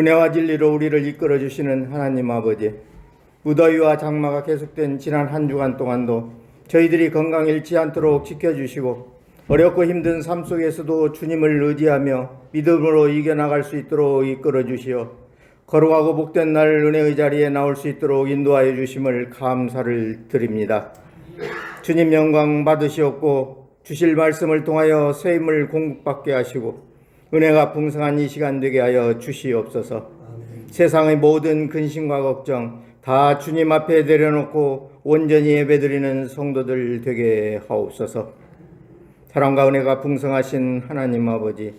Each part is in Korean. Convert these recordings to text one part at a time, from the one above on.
은혜와 진리로 우리를 이끌어 주시는 하나님 아버지, 무더위와 장마가 계속된 지난 한 주간 동안도 저희들이 건강 잃지 않도록 지켜주시고 어렵고 힘든 삶 속에서도 주님을 의지하며 믿음으로 이겨나갈 수 있도록 이끌어 주시어 거룩하고 복된 날 은혜의 자리에 나올 수 있도록 인도하여 주심을 감사를 드립니다. 주님 영광 받으시옵고 주실 말씀을 통하여 새 힘을 공급받게 하시고 은혜가 풍성한 이 시간 되게 하여 주시옵소서. 세상의 모든 근심과 걱정 다 주님 앞에 내려놓고 온전히 예배드리는 성도들 되게 하옵소서. 사랑과 은혜가 풍성하신 하나님 아버지,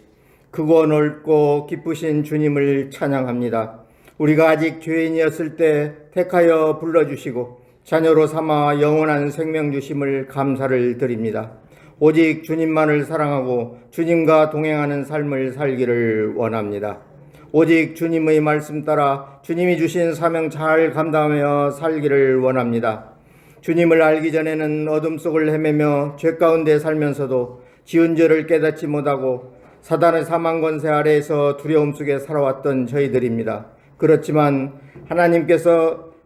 크고 넓고 기쁘신 주님을 찬양합니다. 우리가 아직 죄인이었을 때 택하여 불러주시고 자녀로 삼아 영원한 생명 주심을 감사를 드립니다. 오직 주님만을 사랑하고 주님과 동행하는 삶을 살기를 원합니다. 오직 주님의 말씀 따라 주님이 주신 사명 잘 감당하며 살기를 원합니다. 주님을 알기 전에는 어둠 속을 헤매며 죄 가운데 살면서도 지은 죄를 깨닫지 못하고 사단의 사망 권세 아래에서 두려움 속에 살아왔던 저희들입니다. 그렇지만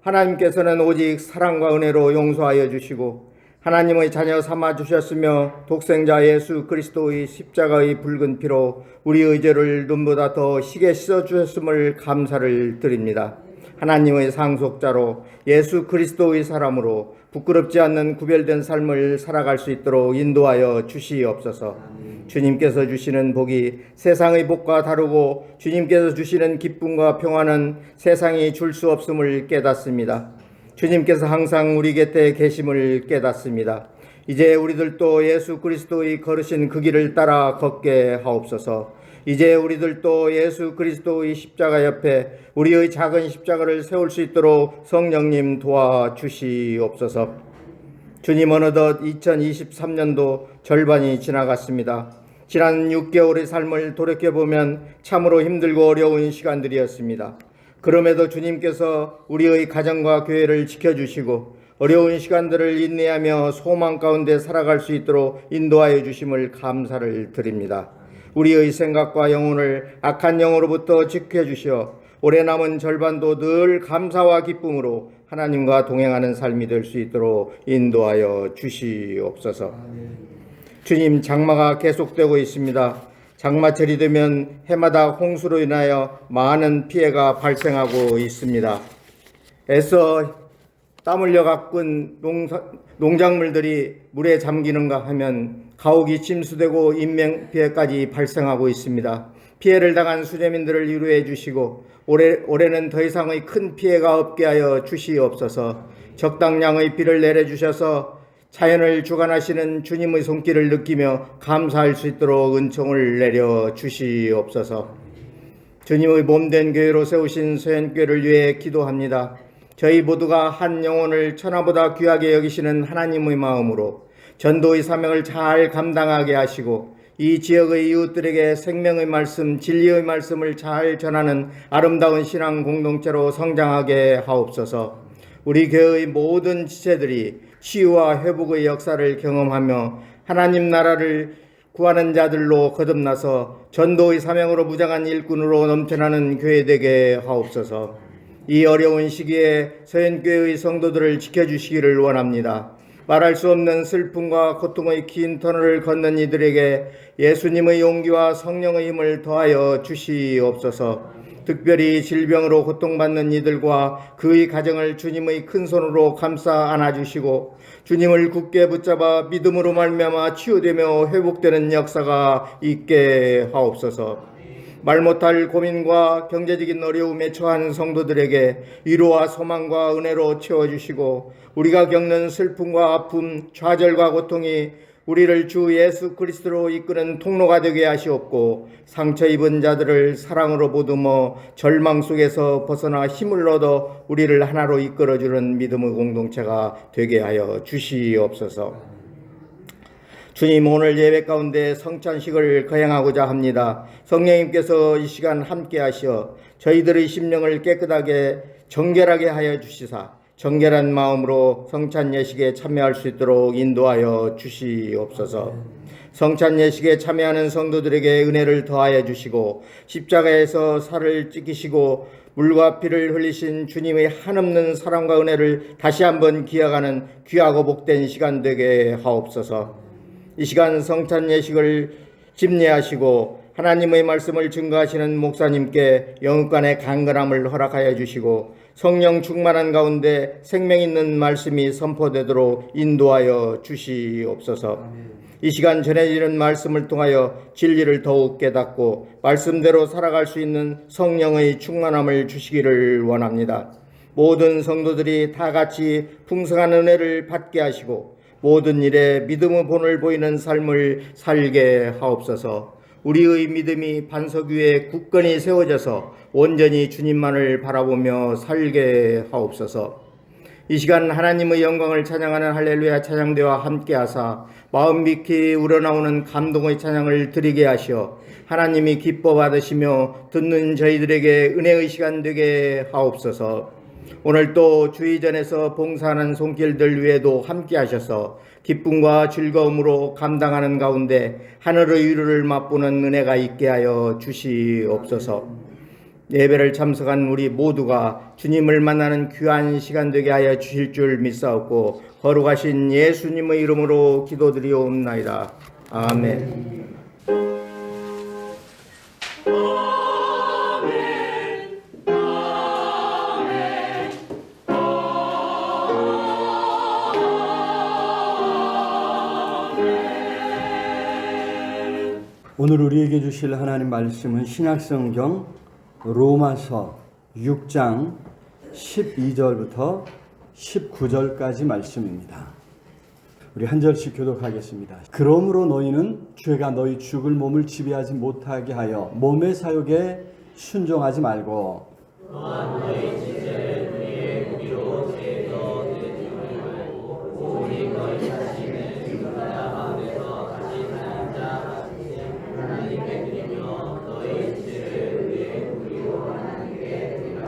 하나님께서는 오직 사랑과 은혜로 용서하여 주시고 하나님의 자녀 삼아 주셨으며 독생자 예수 그리스도의 십자가의 붉은 피로 우리의 죄를 눈보다 더 시게 씻어 주셨음을 감사를 드립니다. 하나님의 상속자로 예수 그리스도의 사람으로 부끄럽지 않는 구별된 삶을 살아갈 수 있도록 인도하여 주시옵소서. 주님께서 주시는 복이 세상의 복과 다르고 주님께서 주시는 기쁨과 평화는 세상이 줄 수 없음을 깨닫습니다. 주님께서 항상 우리 곁에 계심을 깨닫습니다. 이제 우리들도 예수 그리스도의 걸으신 그 길을 따라 걷게 하옵소서. 이제 우리들도 예수 그리스도의 십자가 옆에 우리의 작은 십자가를 세울 수 있도록 성령님 도와주시옵소서. 주님, 어느덧 2023년도 절반이 지나갔습니다. 지난 6개월의 삶을 돌이켜보면 참으로 힘들고 어려운 시간들이었습니다. 그럼에도 주님께서 우리의 가정과 교회를 지켜주시고 어려운 시간들을 인내하며 소망 가운데 살아갈 수 있도록 인도하여 주심을 감사를 드립니다. 우리의 생각과 영혼을 악한 영으로부터 지켜주시어 올해 남은 절반도 늘 감사와 기쁨으로 하나님과 동행하는 삶이 될 수 있도록 인도하여 주시옵소서. 주님, 장마가 계속되고 있습니다. 장마철이 되면 해마다 홍수로 인하여 많은 피해가 발생하고 있습니다. 애써 땀 흘려 가꾼 농작물들이 물에 잠기는가 하면 가옥이 침수되고 인명피해까지 발생하고 있습니다. 피해를 당한 수재민들을 위로해 주시고 올해는 더 이상의 큰 피해가 없게 하여 주시옵소서. 적당량의 비를 내려주셔서 자연을 주관하시는 주님의 손길을 느끼며 감사할 수 있도록 은총을 내려 주시옵소서. 주님의 몸된 교회로 세우신 서현교회를 위해 기도합니다. 저희 모두가 한 영혼을 천하보다 귀하게 여기시는 하나님의 마음으로 전도의 사명을 잘 감당하게 하시고 이 지역의 이웃들에게 생명의 말씀, 진리의 말씀을 잘 전하는 아름다운 신앙 공동체로 성장하게 하옵소서. 우리 교회의 모든 지체들이 치유와 회복의 역사를 경험하며 하나님 나라를 구하는 자들로 거듭나서 전도의 사명으로 무장한 일꾼으로 넘쳐나는 교회 되게 하옵소서. 이 어려운 시기에 서현교회의 성도들을 지켜주시기를 원합니다. 말할 수 없는 슬픔과 고통의 긴 터널을 걷는 이들에게 예수님의 용기와 성령의 힘을 더하여 주시옵소서. 특별히 질병으로 고통받는 이들과 그의 가정을 주님의 큰 손으로 감싸 안아주시고 주님을 굳게 붙잡아 믿음으로 말미암아 치유되며 회복되는 역사가 있게 하옵소서. 말 못할 고민과 경제적인 어려움에 처한 성도들에게 위로와 소망과 은혜로 채워주시고 우리가 겪는 슬픔과 아픔, 좌절과 고통이 우리를 주 예수 그리스도로 이끄는 통로가 되게 하시옵고 상처 입은 자들을 사랑으로 보듬어 절망 속에서 벗어나 힘을 얻어 우리를 하나로 이끌어주는 믿음의 공동체가 되게 하여 주시옵소서. 주님, 오늘 예배 가운데 성찬식을 거행하고자 합니다. 성령님께서 이 시간 함께 하시어 저희들의 심령을 깨끗하게 정결하게 하여 주시사 정결한 마음으로 성찬 예식에 참여할 수 있도록 인도하여 주시옵소서. 성찬 예식에 참여하는 성도들에게 은혜를 더하여 주시고 십자가에서 살을 찢기시고 물과 피를 흘리신 주님의 한없는 사랑과 은혜를 다시 한번 기억하는 귀하고 복된 시간 되게 하옵소서. 이 시간 성찬 예식을 집례하시고 하나님의 말씀을 증거하시는 목사님께 영육간의 강건함을 허락하여 주시고 성령 충만한 가운데 생명 있는 말씀이 선포되도록 인도하여 주시옵소서. 이 시간 전해지는 말씀을 통하여 진리를 더욱 깨닫고 말씀대로 살아갈 수 있는 성령의 충만함을 주시기를 원합니다. 모든 성도들이 다 같이 풍성한 은혜를 받게 하시고 모든 일에 믿음의 본을 보이는 삶을 살게 하옵소서. 우리의 믿음이 반석 위에 굳건히 세워져서 온전히 주님만을 바라보며 살게 하옵소서. 이 시간 하나님의 영광을 찬양하는 할렐루야 찬양대와 함께하사 마음 깊이 우러나오는 감동의 찬양을 드리게 하시어 하나님이 기뻐 받으시며 듣는 저희들에게 은혜의 시간 되게 하옵소서. 오늘 또 주의전에서 봉사하는 손길들 위에도 함께 하셔서 기쁨과 즐거움으로 감당하는 가운데 하늘의 위로를 맛보는 은혜가 있게 하여 주시옵소서. 예배를 참석한 우리 모두가 주님을 만나는 귀한 시간 되게 하여 주실 줄 믿사옵고 거룩하신 예수님의 이름으로 기도드리옵나이다. 아멘. 오늘 우리에게 주실 하나님 말씀은 신약성경 로마서 6장 12절부터 19절까지 말씀입니다. 우리 한 절씩 교독하겠습니다. 그러므로 너희는 죄가 너희 죽을 몸을 지배하지 못하게 하여 몸의 사욕에 순종하지 말고 또한 너희 지체를 우리의 무기로 죄에서 내지 말고 오직 너희 자신을 죽는자 가운데서 다시 사는 자 같이 하나님께 드리며 너희 지체를 우리의 무기로 하나님께 드리라.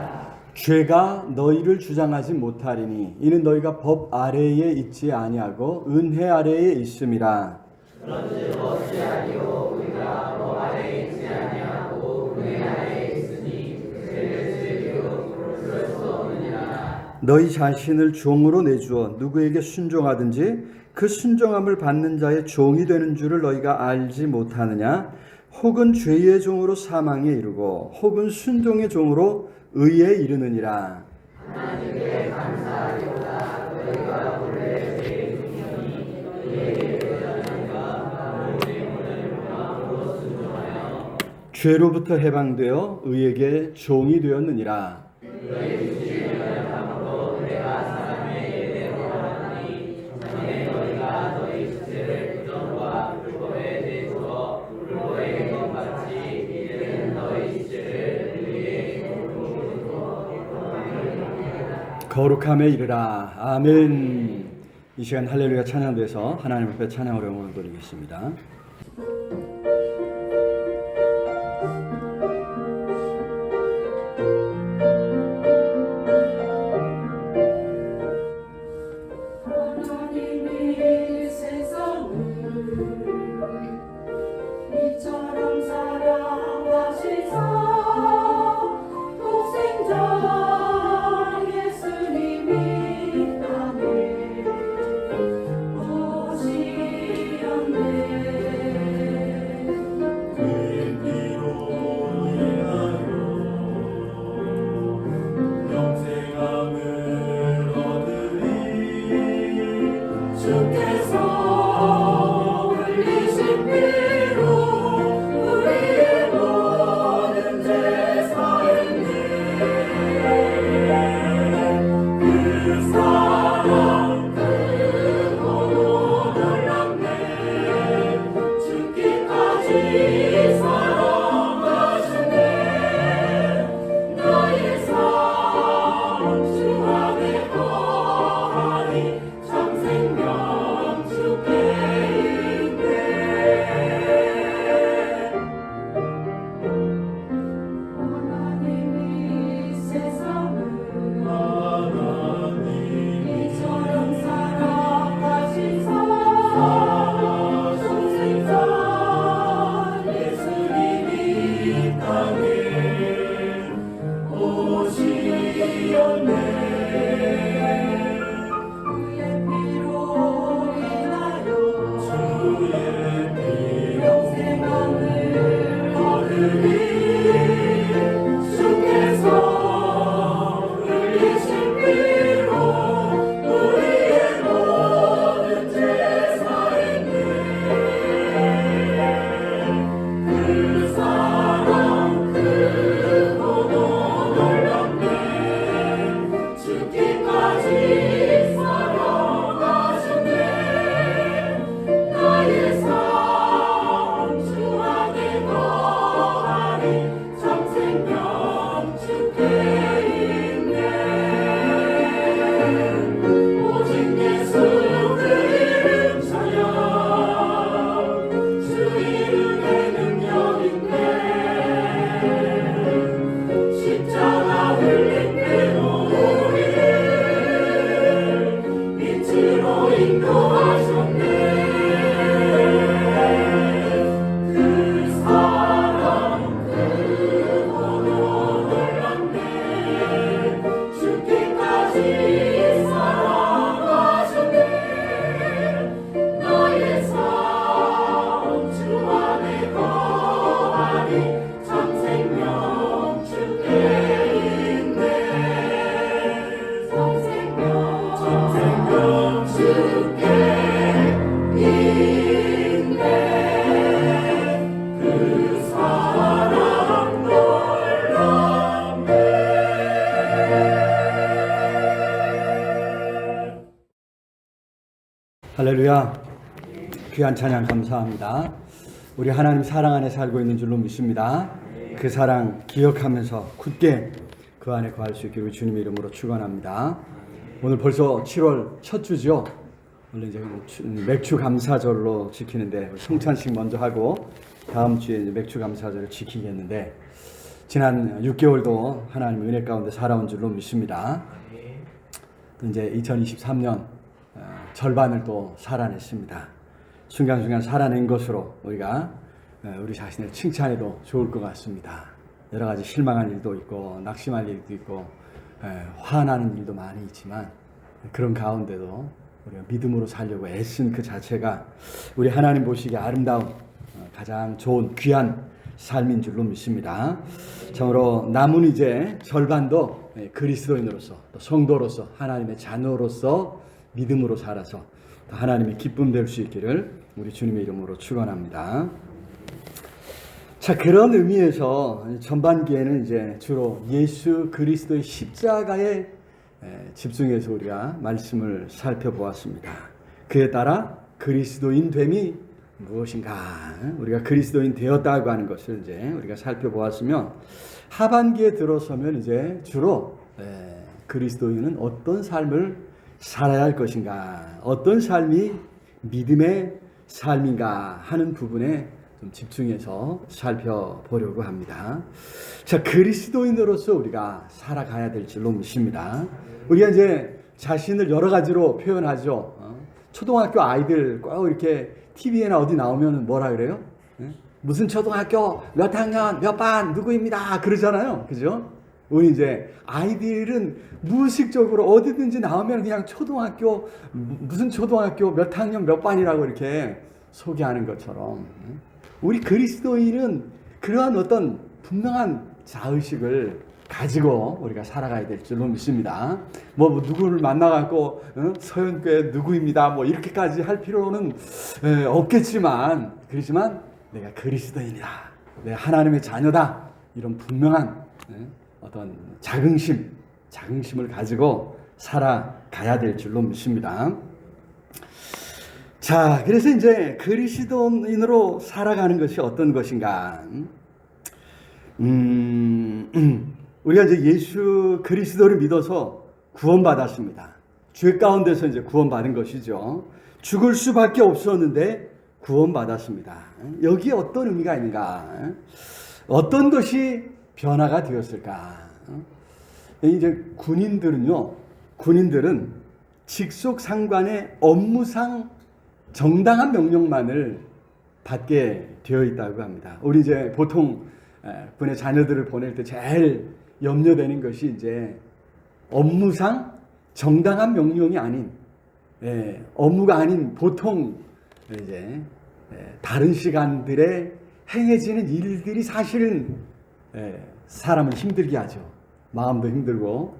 죄가 너희를 주장하지 못하리니 이는 너희가 법 아래에 있지 아니하고 은혜 아래에 있음이라. 그런즉 어찌하리요 우리가 법 아래에 있지 아니하고 은혜 아래에 있으니 죄를 즐기고 그럴 수 없느니라. 너희 자신을 종으로 내주어 누구에게 순종하든지 그 순종함을 받는 자의 종이 되는 줄을 너희가 알지 못하느냐. 혹은 죄의 종으로 사망에 이르고 혹은 순종의 종으로 의에 이르느니라. 하나님께 감사하리로다. 너희가 본래 죄의 종이니 의에게 되었나이가 그 때문에 마음으로 순종하여 죄로부터 해방되어 의에게 종이 되었느니라. 너희 주시는 감으로 내가 사람의 예대로 하나니 전에 너희가 너희 지체를 부정과 불법에 내주어 불법의 것 같이 이제는 너희 지체를 거룩함에 이르라. 아멘. 이 시간 할렐루야 찬양돼서 하나님 앞에 찬양으로 영광을 돌리겠습니다. 하나님이 세상을 이처럼 사랑하시사 사랑하셨네. 나의 삶 주 안에 거하니 참생명 주께 있네. 오직 예수 그 이름 찬양, 주 이름에 능력 있네. 십자가 흘린 피로 우리를 빛으로 인도하셨네. 그 사랑 그 번호 놀랐네. 죽기까지 사랑하셨네. 나의 삶 주 안에 거하니 참생명 주께 있네. 참생명 주께 있네. 그 사랑 놀랍네. 할렐루야. 귀한 찬양 감사합니다. 우리 하나님 사랑 안에 살고 있는 줄로 믿습니다. 그 사랑 기억하면서 굳게 그 안에 거할 수 있기를 주님의 이름으로 축원합니다. 오늘 벌써 7월 첫 주죠. 원래 이제 맥주 감사절로 지키는데 성찬식 먼저 하고 다음 주에 이제 맥주 감사절을 지키겠는데 지난 6개월도 하나님 은혜 가운데 살아온 줄로 믿습니다. 이제 2023년 절반을 또 살아냈습니다. 순간순간 살아낸 것으로 우리가 우리 자신을 칭찬해도 좋을 것 같습니다. 여러 가지 실망한 일도 있고 낙심할 일도 있고 화나는 일도 많이 있지만 그런 가운데도 우리가 믿음으로 살려고 애쓴 그 자체가 우리 하나님 보시기에 아름다운 가장 좋은 귀한 삶인 줄로 믿습니다. 참으로 남은 이제 절반도 그리스도인으로서 또 성도로서 하나님의 자녀로서 믿음으로 살아서 하나님의 기쁨 될 수 있기를 우리 주님의 이름으로 축원합니다. 자, 그런 의미에서 전반기에는 이제 주로 예수 그리스도의 십자가에 집중해서 우리가 말씀을 살펴보았습니다. 그에 따라 그리스도인 됨이 무엇인가? 우리가 그리스도인 되었다고 하는 것을 이제 우리가 살펴보았으면 하반기에 들어서면 이제 주로 그리스도인은 어떤 삶을 살아야 할 것인가, 어떤 삶이 믿음의 삶인가 하는 부분에 좀 집중해서 살펴보려고 합니다. 자, 그리스도인으로서 우리가 살아가야 될 줄로 믿습니다. 우리가 이제 자신을 여러 가지로 표현하죠. 초등학교 아이들 꼭 이렇게 TV에나 어디 나오면 뭐라 그래요? 무슨 초등학교 몇 학년 몇 반 누구입니다 그러잖아요. 그죠? 우리 이제 아이들은 무의식적으로 어디든지 나오면 그냥 초등학교 무슨 초등학교 몇 학년 몇 반이라고 이렇게 소개하는 것처럼 우리 그리스도인은 그러한 어떤 분명한 자의식을 가지고 우리가 살아가야 될 줄로 믿습니다. 뭐 누구를 만나갖고 서현교회 누구입니다 뭐 이렇게까지 할 필요는 없겠지만 그렇지만 내가 그리스도인이다, 내가 하나님의 자녀다, 이런 분명한 어떤 자긍심을 가지고 살아가야 될 줄로 믿습니다. 자, 그래서 이제 그리스도인으로 살아가는 것이 어떤 것인가? 우리가 이제 예수 그리스도를 믿어서 구원받았습니다. 죄 가운데서 이제 구원받은 것이죠. 죽을 수밖에 없었는데 구원받았습니다. 여기에 어떤 의미가 있는가? 어떤 것이 변화가 되었을까? 이제 군인들은 직속 상관의 업무상 정당한 명령만을 받게 되어 있다고 합니다. 우리 이제 보통 군의 자녀들을 보낼 때 제일 염려되는 것이 이제 업무상 정당한 명령이 아닌 업무가 아닌 보통 이제 다른 시간들에 행해지는 일들이 사실은 사람을 힘들게 하죠. 마음도 힘들고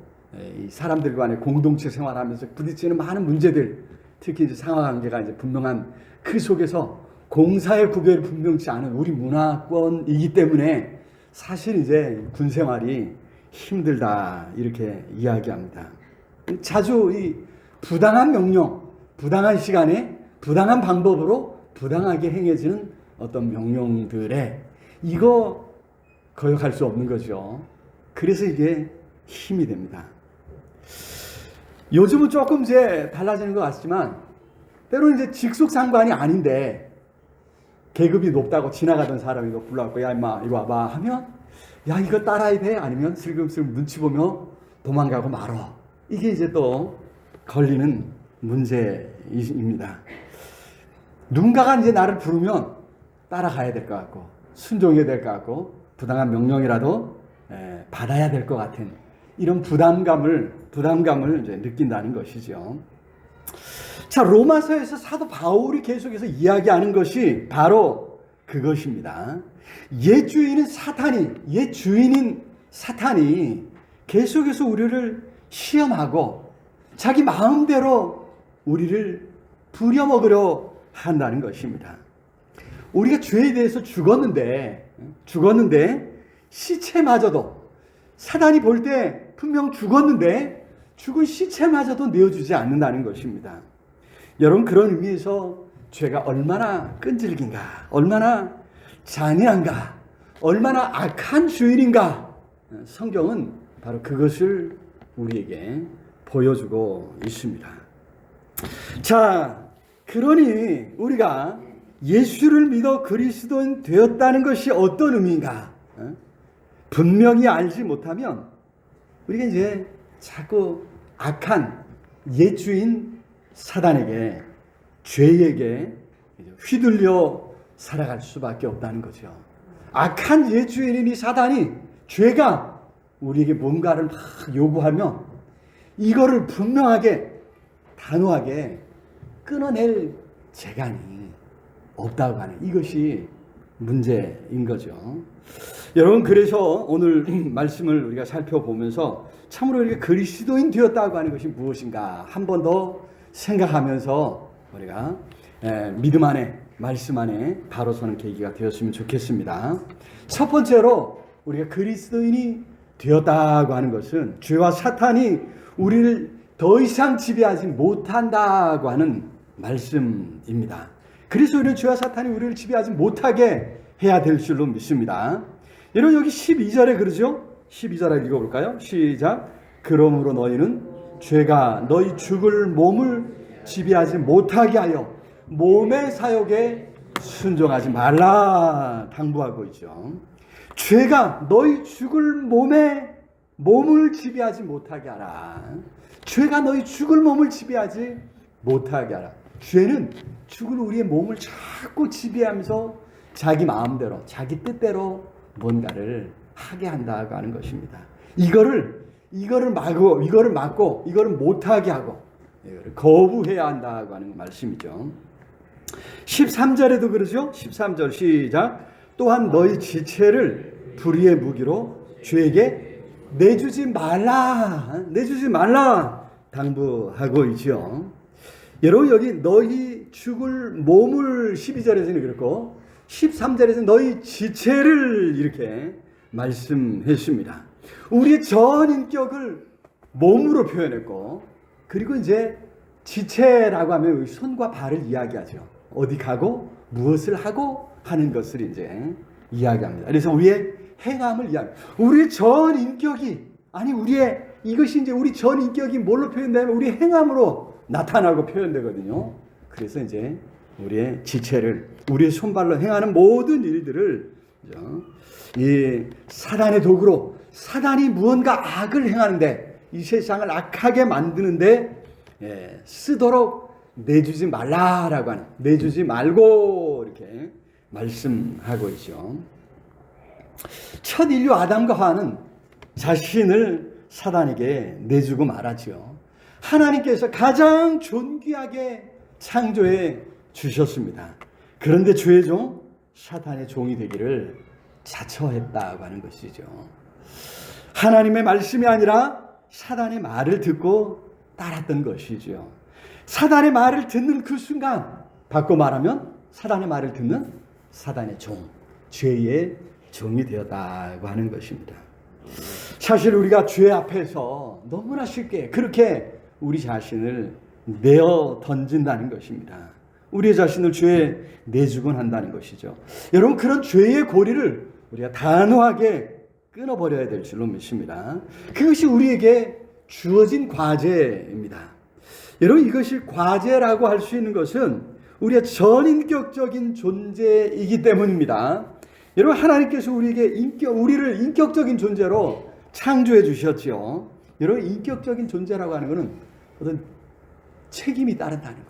이 사람들 간의 공동체 생활하면서 부딪히는 많은 문제들, 특히 이제 상하관계가 이제 분명한 그 속에서 공사의 구별이 분명치 않은 우리 문화권이기 때문에 사실 이제 군 생활이 힘들다 이렇게 이야기합니다. 자주 이 부당한 명령, 부당한 시간에 부당한 방법으로 부당하게 행해지는 어떤 명령들에 이거 거역할 수 없는 거죠. 그래서 이게 힘이 됩니다. 요즘은 조금 이제 달라지는 것 같지만 때로는 이제 직속상관이 아닌데 계급이 높다고 지나가던 사람이 이거 불러갖고 야 임마 이리 와봐 하면 야 이거 따라야 돼? 아니면 슬금슬금 눈치 보며 도망가고 말어. 이게 이제 또 걸리는 문제입니다. 누군가가 이제 나를 부르면 따라가야 될 것 같고 순종해야 될 것 같고 부당한 명령이라도 받아야 될 것 같은 이런 부담감을 이제 느낀다는 것이죠. 자, 로마서에서 사도 바울이 계속해서 이야기하는 것이 바로 그것입니다. 옛 주인인 사탄이 계속해서 우리를 시험하고 자기 마음대로 우리를 부려먹으려 한다는 것입니다. 우리가 죄에 대해서 죽었는데 시체마저도 사단이 볼 때 분명 죽었는데 죽은 시체마저도 내어주지 않는다는 것입니다. 여러분, 그런 의미에서 죄가 얼마나 끈질긴가, 얼마나 잔인한가, 얼마나 악한 주인인가, 성경은 바로 그것을 우리에게 보여주고 있습니다. 자, 그러니 우리가 예수를 믿어 그리스도인 되었다는 것이 어떤 의미인가? 분명히 알지 못하면 우리가 이제 자꾸 악한 옛 주인 사단에게, 죄에게 휘둘려 살아갈 수밖에 없다는 거죠. 악한 옛 주인인 이 사단이, 죄가 우리에게 뭔가를 막 요구하면 이거를 분명하게 단호하게 끊어낼 재간이 없다고 하는 이것이 문제인 거죠. 여러분, 그래서 오늘 말씀을 우리가 살펴보면서 참으로 우리가 그리스도인 되었다고 하는 것이 무엇인가 한 번 더 생각하면서 우리가 믿음 안에, 말씀 안에 바로 서는 계기가 되었으면 좋겠습니다. 첫 번째로 우리가 그리스도인이 되었다고 하는 것은 죄와 사탄이 우리를 더 이상 지배하지 못한다고 하는 말씀입니다. 그래서 우리는 죄와 사탄이 우리를 지배하지 못하게 해야 될 줄로 믿습니다. 여러분, 여기 12절에 그러죠? 12절을 읽어볼까요? 시작. 그러므로 너희는 죄가 너희 죽을 몸을 지배하지 못하게 하여 몸의 사욕에 순종하지 말라 당부하고 있죠. 죄가 너희 죽을 몸을 지배하지 못하게 하라. 죄가 너희 죽을 몸을 지배하지 못하게 하라. 죄는 죽을 우리의 몸을 자꾸 지배하면서 자기 마음대로, 자기 뜻대로 뭔가를 하게 한다고 하는 것입니다. 이거를 막고, 이거를 못하게 하고, 이거를 거부해야 한다고 하는 말씀이죠. 13절에도 그러죠? 13절 시작. 또한 너희 지체를 불의의 무기로 죄에게 내주지 말라 당부하고 있죠. 여러분, 여기 너희 죽을 몸을 12절에서는 그렇고 13절에서 너희 지체를 이렇게 말씀했습니다. 우리의 전 인격을 몸으로 표현했고, 그리고 이제 지체라고 하면 손과 발을 이야기하죠. 어디 가고 무엇을 하고 하는 것을 이제 이야기합니다. 그래서 우리의 행함을 이야기합니다. 우리의 전 인격이, 이것이 이제 우리 전 인격이 뭘로 표현되면 우리 행함으로 나타나고 표현되거든요. 그래서 이제 우리의 지체를, 우리의 손발로 행하는 모든 일들을 이 사단의 도구로, 사단이 무언가 악을 행하는데, 이 세상을 악하게 만드는데 쓰도록 내주지 말라라고 하는, 내주지 말고 이렇게 말씀하고 있죠. 첫 인류 아담과 하와는 자신을 사단에게 내주고 말았죠. 하나님께서 가장 존귀하게 창조해 주셨습니다. 그런데 죄의 종, 사탄의 종이 되기를 자처했다고 하는 것이죠. 하나님의 말씀이 아니라 사단의 말을 듣고 따랐던 것이죠. 사단의 말을 듣는 그 순간, 바꿔 말하면 사단의 말을 듣는 사단의 종, 죄의 종이 되었다고 하는 것입니다. 사실 우리가 죄 앞에서 너무나 쉽게 그렇게 우리 자신을 내어 던진다는 것입니다. 우리 자신을 죄에 내주곤 한다는 것이죠. 여러분, 그런 죄의 고리를 우리가 단호하게 끊어버려야 될 줄로 믿습니다. 그것이 우리에게 주어진 과제입니다. 여러분, 이것이 과제라고 할 수 있는 것은 우리의 전인격적인 존재이기 때문입니다. 여러분, 하나님께서 우리를 인격적인 존재로 창조해 주셨죠. 여러분, 인격적인 존재라고 하는 것은 어떤 책임이 따른다는 거예요.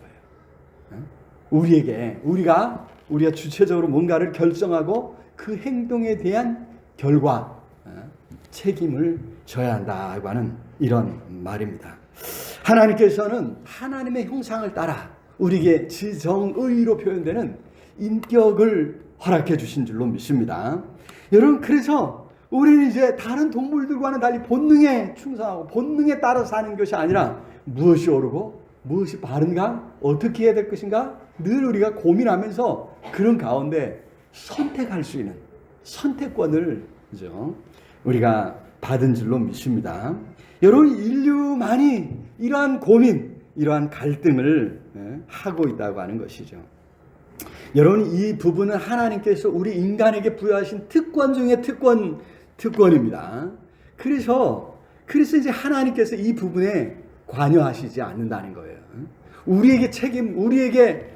우리가 주체적으로 뭔가를 결정하고 그 행동에 대한 결과, 책임을 져야 한다고 하는 이런 말입니다. 하나님께서는 하나님의 형상을 따라 우리에게 지정의로 표현되는 인격을 허락해 주신 줄로 믿습니다. 여러분, 그래서 우리는 이제 다른 동물들과는 달리 본능에 충성하고 본능에 따라 사는 것이 아니라 무엇이 옳고 무엇이 바른가, 어떻게 해야 될 것인가 늘 우리가 고민하면서 그런 가운데 선택할 수 있는 선택권을 우리가 받은 줄로 믿습니다. 여러분, 인류만이 이러한 고민, 이러한 갈등을 하고 있다고 하는 것이죠. 여러분, 이 부분은 하나님께서 우리 인간에게 부여하신 특권 중에 특권입니다. 그래서 이제 하나님께서 이 부분에 관여하시지 않는다는 거예요. 우리에게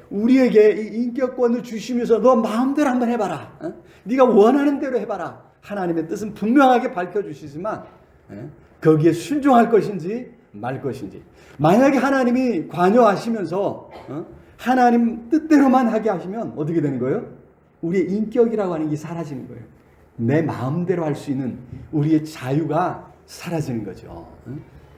우리에게 이 인격권을 주시면서 너 마음대로 한번 해봐라. 네가 원하는 대로 해봐라. 하나님의 뜻은 분명하게 밝혀주시지만 거기에 순종할 것인지 말 것인지. 만약에 하나님이 관여하시면서 하나님 뜻대로만 하게 하시면 어떻게 되는 거예요? 우리의 인격이라고 하는 게 사라지는 거예요. 내 마음대로 할 수 있는 우리의 자유가 사라지는 거죠.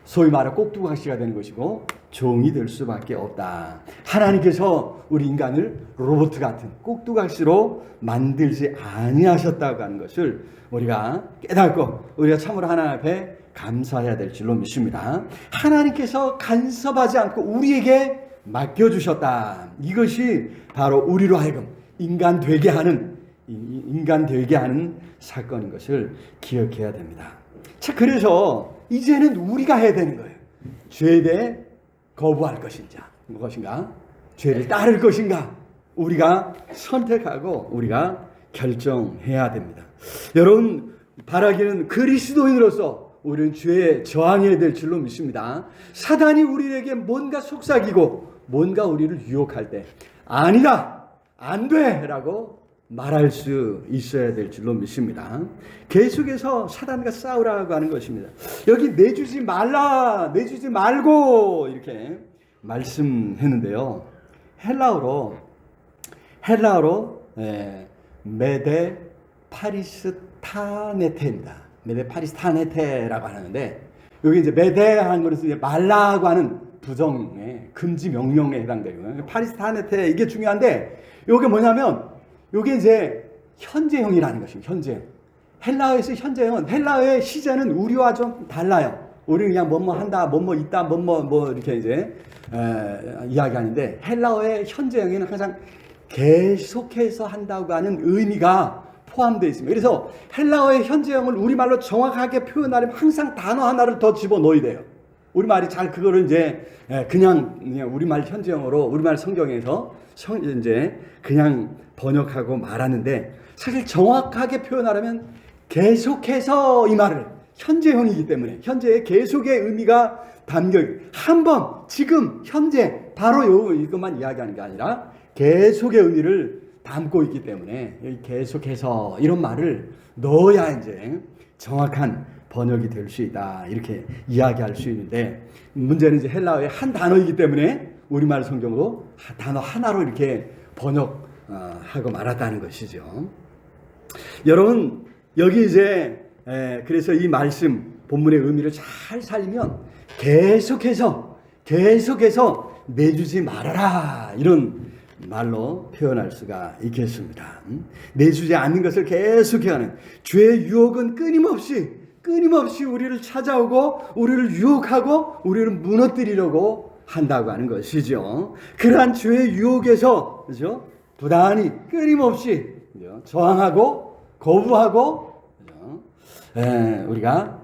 소위 말해 꼭두각시가 되는 것이고 종이 될 수밖에 없다. 하나님께서 우리 인간을 로봇 같은 꼭두각시로 만들지 아니하셨다고 하는 것을 우리가 깨닫고 우리가 참으로 하나님 앞에 감사해야 될 줄로 믿습니다. 하나님께서 간섭하지 않고 우리에게 맡겨주셨다. 이것이 바로 우리로 하여금 인간 되게 하는 사건인 것을 기억해야 됩니다. 자, 그래서 이제는 우리가 해야 되는 거예요. 죄에 대해 거부할 것인가? 죄를 따를 것인가? 우리가 선택하고 우리가 결정해야 됩니다. 여러분, 바라기는 그리스도인으로서 우리는 죄에 저항해야 될 줄로 믿습니다. 사단이 우리에게 뭔가 속삭이고 뭔가 우리를 유혹할 때 아니다, 안 돼 라고 말할 수 있어야 될 줄로 믿습니다. 계속해서 사단과 싸우라고 하는 것입니다. 여기 내주지 말고 이렇게 말씀했는데요. 헬라어로 메데 파리스타네테입니다. 메데 파리스타네테라고 하는데 여기 이제 메데하는 것은 말라고 하는 부정의 금지 명령에 해당되고요. 파리스타네테 이게 중요한데 이게 뭐냐면 이게 이제 현재형이라는 것입니다. 현재형. 헬라어에서 현재형은 헬라어의 시제는 우리와 좀 달라요. 우리는 그냥 뭐뭐 한다, 뭐뭐 있다, 뭐뭐 이렇게 이제 이야기하는데 헬라어의 현재형에는 항상 계속해서 한다고 하는 의미가 포함되어 있습니다. 그래서 헬라어의 현재형을 우리말로 정확하게 표현하려면 항상 단어 하나를 더 집어넣어야 돼요. 우리말이 잘 그거를 이제 그냥 우리말 현재형으로 우리말 성경에서 이제 그냥 번역하고 말하는데 사실 정확하게 표현하려면 계속해서 이 말을 현재형이기 때문에 현재의 계속의 의미가 담겨 한번 지금 현재 바로 이것만 이야기하는 게 아니라 계속의 의미를 담고 있기 때문에 계속해서 이런 말을 넣어야 이제 정확한 번역이 될 수 있다 이렇게 이야기할 수 있는데 문제는 이제 헬라어의 한 단어이기 때문에 우리말 성경으로 단어 하나로 이렇게 번역하고 말았다는 것이죠. 여러분 여기 이제 그래서 이 말씀 본문의 의미를 잘 살리면 계속해서 내주지 말아라 이런 말로 표현할 수가 있겠습니다. 내주지 않는 것을 계속해하는 죄의 유혹은 끊임없이 우리를 찾아오고 우리를 유혹하고 우리를 무너뜨리려고 한다고 하는 것이죠. 그러한 죄의 유혹에서 그죠? 부단히 끊임없이 그죠? 저항하고 거부하고 그죠? 우리가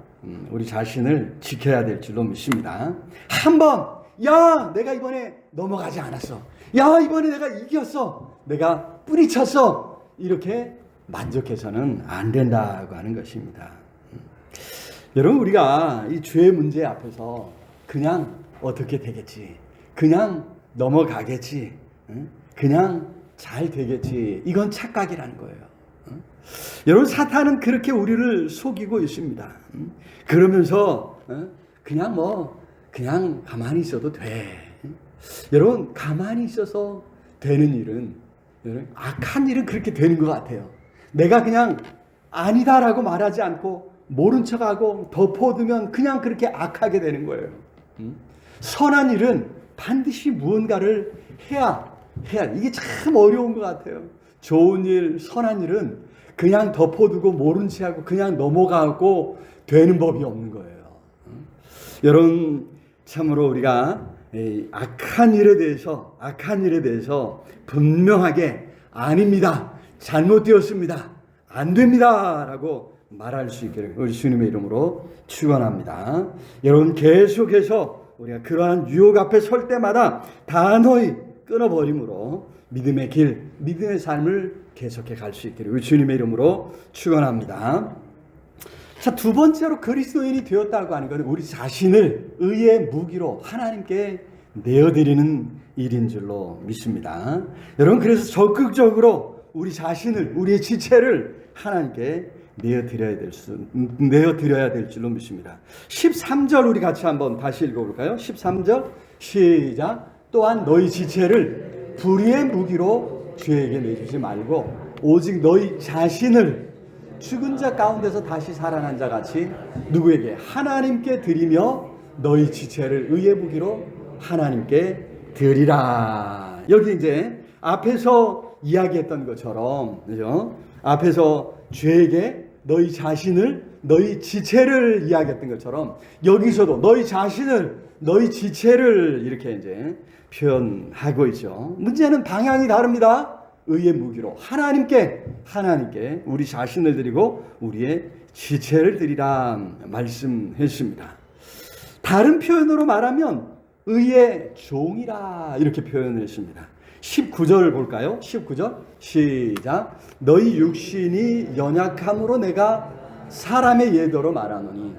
우리 자신을 지켜야 될 줄로 믿습니다. 한번 야 내가 이번에 넘어가지 않았어, 야 이번에 내가 이겼어, 내가 뿌리쳤어, 이렇게 만족해서는 안 된다고 하는 것입니다. 여러분, 우리가 이 죄의 문제 앞에서 그냥 어떻게 되겠지, 그냥 넘어가겠지, 그냥 잘 되겠지, 이건 착각이라는 거예요. 여러분, 사탄은 그렇게 우리를 속이고 있습니다. 그러면서 그냥 가만히 있어도 돼. 여러분, 가만히 있어서 되는 일은, 여러분, 악한 일은 그렇게 되는 것 같아요. 내가 그냥 아니다라고 말하지 않고 모른 척하고 덮어두면 그냥 그렇게 악하게 되는 거예요. 선한 일은 반드시 무언가를 해야 이게 참 어려운 것 같아요. 좋은 일, 선한 일은 그냥 덮어두고 모른 척하고 그냥 넘어가고 되는 법이 없는 거예요. 여러분, 참으로 우리가 악한 일에 대해서 분명하게 아닙니다, 잘못되었습니다, 안 됩니다 라고 말할 수 있기를 우리 주님의 이름으로 축원합니다. 여러분, 계속해서 우리가 그러한 유혹 앞에 설 때마다 단호히 끊어버림으로 믿음의 길, 믿음의 삶을 계속해 갈 수 있기를 우리 주님의 이름으로 축원합니다. 자, 두 번째로 그리스도인이 되었다고 하는 것은 우리 자신을 의의 무기로 하나님께 내어드리는 일인 줄로 믿습니다. 여러분, 그래서 적극적으로 우리 자신을, 우리의 지체를 하나님께 내어드려야 될 줄로 믿습니다. 13절 우리 같이 한번 다시 읽어볼까요? 13절 시작. 또한 너희 지체를 불의의 무기로 죄에게 내주지 말고 오직 너희 자신을 죽은 자 가운데서 다시 살아난 자 같이 누구에게? 하나님께 드리며 너희 지체를 의의 무기로 하나님께 드리라. 여기 이제 앞에서 이야기했던 것처럼, 그죠? 앞에서 죄에게 너희 자신을, 너희 지체를 이야기했던 것처럼 여기서도 너희 자신을, 너희 지체를 이렇게 이제 표현하고 있죠. 문제는 방향이 다릅니다. 의의 무기로 하나님께 우리 자신을 드리고 우리의 지체를 드리라 말씀했습니다. 다른 표현으로 말하면 의의 종이라 이렇게 표현했습니다. 19절 볼까요? 19절 시작. 너희 육신이 연약함으로 내가 사람의 예도로 말하노니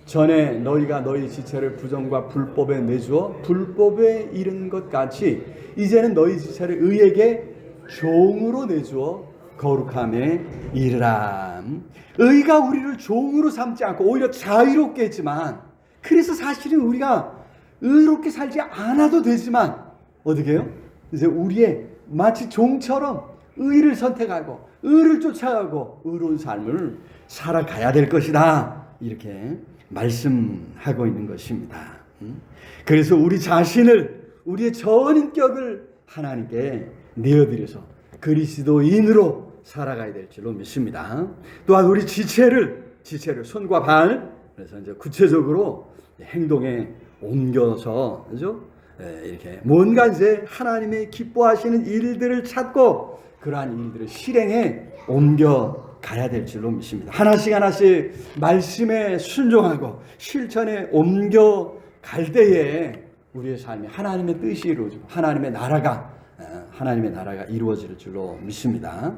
전에 너희가 너희 지체를 부정과 불법에 내주어 불법에 이른 것 같이 이제는 너희 지체를 의에게 종으로 내주어 거룩함에 이르라. 의가 우리를 종으로 삼지 않고 오히려 자유롭게 했지만, 그래서 사실은 우리가 의롭게 살지 않아도 되지만 어떻게 해요? 이제 우리의 마치 종처럼 의를 선택하고 의를 쫓아가고 의로운 삶을 살아가야 될 것이다, 이렇게 말씀하고 있는 것입니다. 그래서 우리 자신을, 우리의 전인격을 하나님께 내어드려서 그리스도인으로 살아가야 될 줄로 믿습니다. 또한 우리 지체를 손과 발, 그래서 이제 구체적으로 행동에 옮겨서, 그죠? 이렇게 뭔가 이제 하나님의 기뻐하시는 일들을 찾고 그러한 일들을 실행에 옮겨 가야 될 줄로 믿습니다. 하나씩 말씀에 순종하고 실천에 옮겨 갈 때에 우리의 삶이 하나님의 뜻이 이루어지고 하나님의 나라가 이루어질 줄로 믿습니다.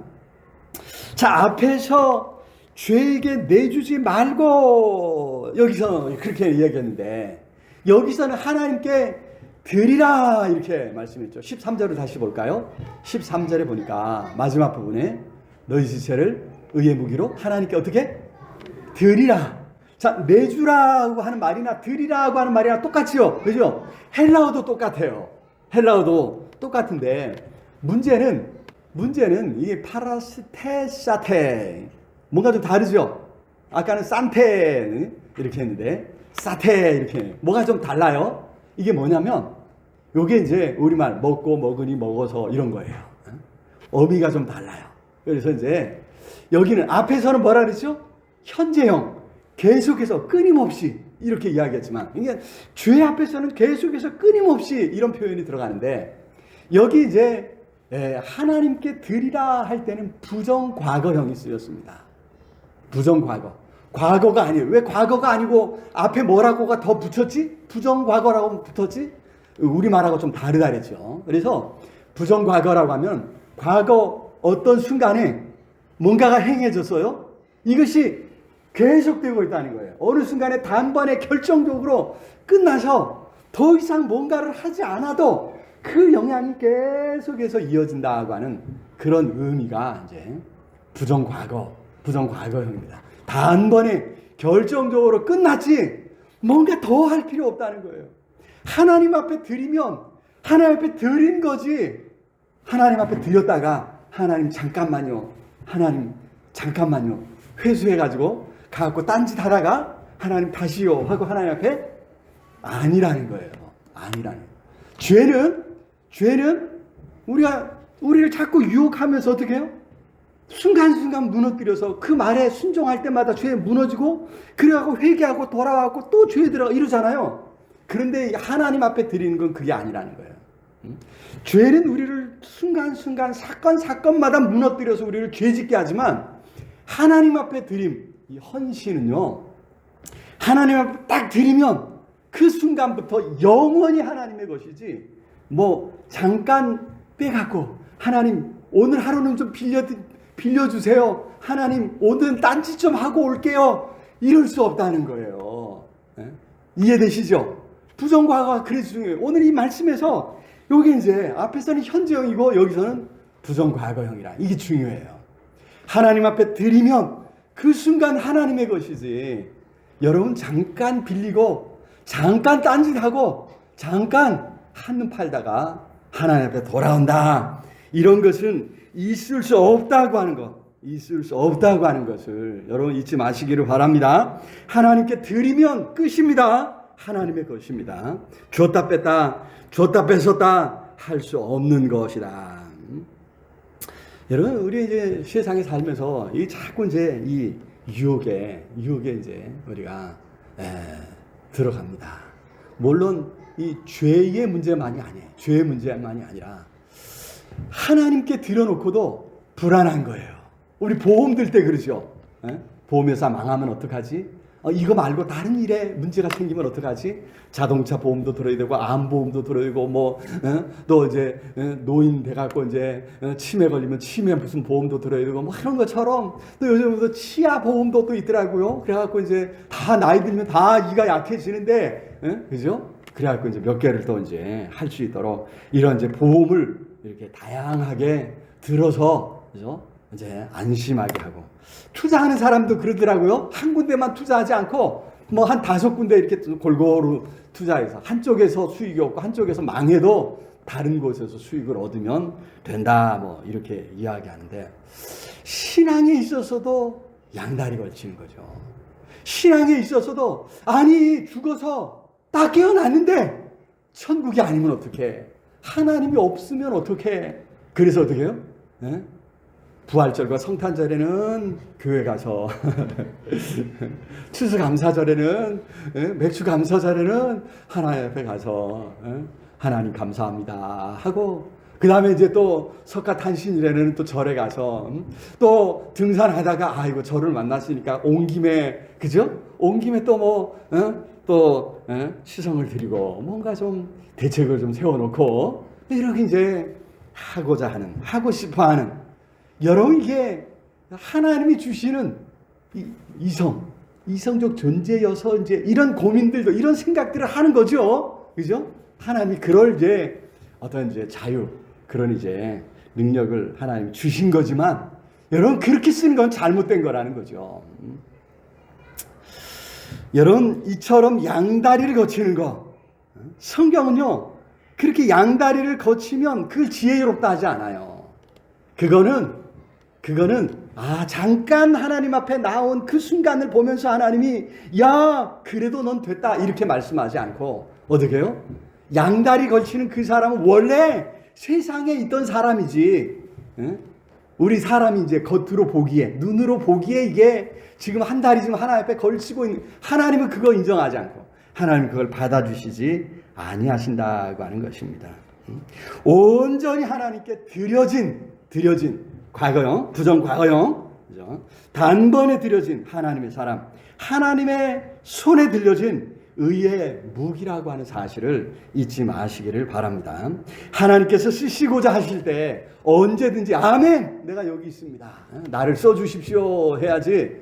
자, 앞에서 죄에게 내주지 말고 여기서 그렇게 이야기했는데 여기서는 하나님께 드리라 이렇게 말씀했죠. 13절을 다시 볼까요? 13절에 보니까 마지막 부분에 너희 지체를 의의 무기로 하나님께 어떻게? 드리라. 자, 내주라고 하는 말이나 드리라고 하는 말이나 똑같지요. 그죠? 헬라어도 똑같아요. 헬라어도 똑같은데 문제는 이게 파라스테사테 뭔가 좀 다르죠. 아까는 산테 이렇게 했는데 사테 이렇게 뭐가 좀 달라요. 이게 뭐냐면 요게 이제 우리말 먹고 먹으니 먹어서 이런 거예요. 어미가 좀 달라요. 그래서 이제 여기는 앞에서는 뭐라 그랬죠? 현재형 계속해서 끊임없이 이렇게 이야기했지만 이게 죄 앞에서는 계속해서 끊임없이 이런 표현이 들어가는데 여기 이제 하나님께 드리라 할 때는 부정과거형이 쓰였습니다. 부정과거. 과거가 아니에요. 왜 과거가 아니고 앞에 뭐라고가 더 붙였지? 부정과거라고 붙었지? 우리말하고 좀 다르다 그랬죠. 그래서 부정과거라고 하면 과거 어떤 순간에 뭔가가 행해졌어요. 이것이 계속되고 있다는 거예요. 어느 순간에 단번에 결정적으로 끝나서 더 이상 뭔가를 하지 않아도 그 영향이 계속해서 이어진다고 하는 그런 의미가 이제 부정과거형입니다. 단번에 결정적으로 끝났지 뭔가 더 할 필요 없다는 거예요. 하나님 앞에 드리면 하나님 앞에 드린 거지. 하나님 앞에 드렸다가 하나님 잠깐만요. 회수해가지고 가갖고 딴짓 하다가 하나님 다시요 하고 하나님 앞에 아니라는 거예요. 아니라는 거예요. 죄는 우리를 자꾸 유혹하면서 어떻게 해요? 순간순간 무너뜨려서 그 말에 순종할 때마다 죄에 무너지고 그래갖고 회개하고 돌아와갖고 또 죄에 들어가 이러잖아요. 그런데 하나님 앞에 드리는 건 그게 아니라는 거예요. 죄는 우리를 순간순간 사건마다 무너뜨려서 우리를 죄짓게 하지만 하나님 앞에 드림, 이 헌신은요, 하나님 앞에 딱 드리면 그 순간부터 영원히 하나님의 것이지, 뭐 잠깐 빼갖고 하나님 오늘 하루는 좀 빌려주세요. 하나님 오늘은 딴짓 좀 하고 올게요. 이럴 수 없다는 거예요. 이해되시죠? 부정과거가 그래서 중요해요. 오늘 이 말씀에서 요게 이제 앞에서는 현재형이고 여기서는 부정과거형이라. 이게 중요해요. 하나님 앞에 드리면 그 순간 하나님의 것이지. 여러분 잠깐 빌리고 잠깐 딴짓하고 잠깐 한눈 팔다가 하나님 앞에 돌아온다. 이런 것은 있을 수 없다고 하는 것. 있을 수 없다고 하는 것을 여러분 잊지 마시기를 바랍니다. 하나님께 드리면 끝입니다. 하나님의 것입니다. 줬다 뺐었다 할 수 없는 것이다. 여러분, 우리 이제 세상에 살면서 이 자꾸 이제 이 유혹에 이제 우리가 들어갑니다. 물론 이 죄의 문제만이 아니에요. 죄의 문제만이 아니라 하나님께 드려놓고도 불안한 거예요. 우리 보험 들 때 그러죠. 보험회사 망하면 어떡하지? 이거 말고 다른 일에 문제가 생기면 어떡하지? 자동차 보험도 들어야 되고 암보험도 들어야 되고 뭐 또 이제 노인 돼갖고 이제 치매 걸리면 치매 무슨 보험도 들어야 되고 뭐 그런 것처럼 또 요즘도 치아 보험도 또 있더라고요. 그래갖고 이제 다 나이 들면 다 이가 약해지는데 그죠? 그래갖고 이제 몇 개를 또 이제 할 수 있도록 이런 이제 보험을 이렇게 다양하게 들어서 그죠? 이제 안심하게 하고 투자하는 사람도 그러더라고요. 한 군데만 투자하지 않고 뭐 한 5군데 이렇게 골고루 투자해서 한쪽에서 수익이 없고 한쪽에서 망해도 다른 곳에서 수익을 얻으면 된다. 뭐 이렇게 이야기하는데 신앙에 있어서도 양다리 걸치는 거죠. 신앙에 있어서도 아니 죽어서 딱 깨어났는데 천국이 아니면 어떡해? 하나님이 없으면 어떡해? 그래서 어떻게 해요? 부활절과 성탄절에는 교회 가서 추수감사절에는 맥주감사절에는 하나님 앞에 가서 하나님 감사합니다 하고 그 다음에 이제 또 석가탄신일에는 또 절에 가서 또 등산하다가 아이고 절을 만났으니까 온 김에 그죠? 온 김에 또 뭐 또 시성을 드리고 뭔가 좀 대책을 좀 세워놓고 이렇게 이제 하고 싶어하는 여러분 이게 하나님이 주시는 이성적 존재여서 이제 이런 고민들도 이런 생각들을 하는 거죠, 그죠? 하나님이 그럴 이제 어떤 이제 자유 그런 이제 능력을 하나님이 주신 거지만 여러분 그렇게 쓰는 건 잘못된 거라는 거죠. 여러분 이처럼 양다리를 거치는 거 성경은요 그렇게 양다리를 거치면 그걸 지혜롭다 하지 않아요. 그거는 잠깐 하나님 앞에 나온 그 순간을 보면서 하나님이 야 그래도 넌 됐다 이렇게 말씀하지 않고 어떻게 해요? 양다리 걸치는 그 사람은 원래 세상에 있던 사람이지 우리 사람이 이제 겉으로 보기에 눈으로 보기에 이게 지금 한 다리 지금 하나님 앞에 걸치고 있는 하나님은 그거 인정하지 않고 하나님은 그걸 받아주시지 아니하신다고 하는 것입니다. 온전히 하나님께 드려진 과거형, 부정과거형 그죠? 단번에 들여진 하나님의 사람, 하나님의 손에 들려진 의의 무기라고 하는 사실을 잊지 마시기를 바랍니다. 하나님께서 쓰시고자 하실 때 언제든지 아멘, 내가 여기 있습니다, 나를 써주십시오 해야지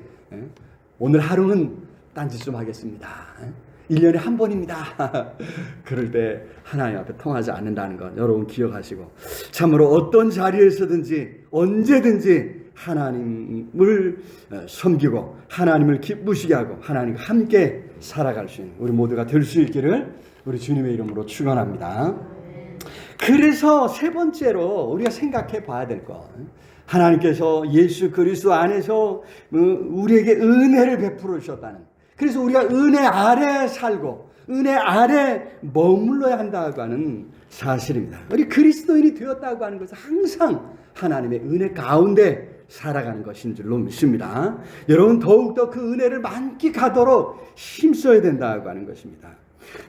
오늘 하루는 딴짓 좀 하겠습니다, 1년에 한 번입니다 그럴 때 하나님 앞에 통하지 않는다는 것 여러분 기억하시고, 참으로 어떤 자리에서든지 언제든지 하나님을 섬기고 하나님을 기쁘시게 하고 하나님과 함께 살아갈 수 있는 우리 모두가 될 수 있기를 우리 주님의 이름으로 축원합니다. 그래서 세 번째로 우리가 생각해 봐야 될 것, 하나님께서 예수 그리스도 안에서 우리에게 은혜를 베풀어 주셨다는, 그래서 우리가 은혜 아래 살고 은혜 아래 머물러야 한다고 하는 사실입니다. 우리 그리스도인이 되었다고 하는 것은 항상 하나님의 은혜 가운데 살아가는 것인 줄로 믿습니다. 여러분 더욱더 그 은혜를 만끽하도록 힘써야 된다고 하는 것입니다.